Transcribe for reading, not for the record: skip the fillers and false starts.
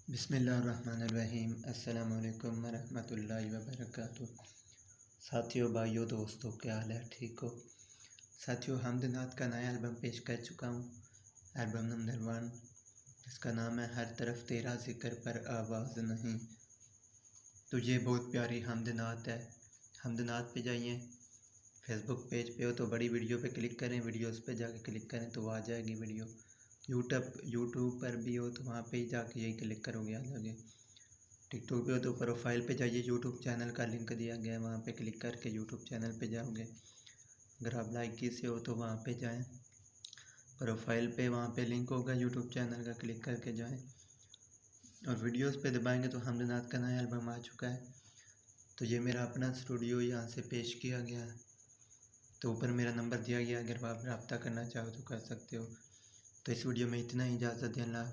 बिस्मिल्लाहिर्रहमानिर्रहीम। अस्सलाम वालेकुम रहमतुल्लाहि व बरकातुहू। साथियों, भाइयों, दोस्तों, क्या हाल है? ठीक हो? साथियों, हमद नात का नया एल्बम पेश कर चुका हूँ। एल्बम नंबर 1, इसका नाम है हर तरफ तेरा जिक्र पर आवाज़ नहीं। तो ये बहुत प्यारी हमद नात है। हमद नात पे जाइए, फेसबुक पेज पे हो तो बड़ी वीडियो पे क्लिक करें, वीडियोस पे जाके क्लिक करें तो आ जाएगी वीडियो। यूट्यूब पर भी हो तो वहाँ पे ही जाके यही क्लिक करोगे, आ जाओगे। टिकटॉक पे हो तो प्रोफाइल पे जाइए, यूट्यूब चैनल का लिंक दिया गया है, वहाँ पे क्लिक करके यूट्यूब चैनल पे जाओगे। अगर आप लाइकी से हो तो वहाँ पे जाएं, प्रोफाइल पे वहाँ पे लिंक होगा यूट्यूब चैनल का, क्लिक करके जाएं और वीडियोस पे दबाएंगे तो हमद नात का नया एल्बम आ चुका है। तो ये मेरा अपना स्टूडियो यहाँ से पेश किया गया है। तो ऊपर मेरा नंबर दिया गया, अगर आप रब्ता करना चाहो तो कर सकते हो। तो इस वीडियो में इतना ही, इजाज़त दें। अल्लाह।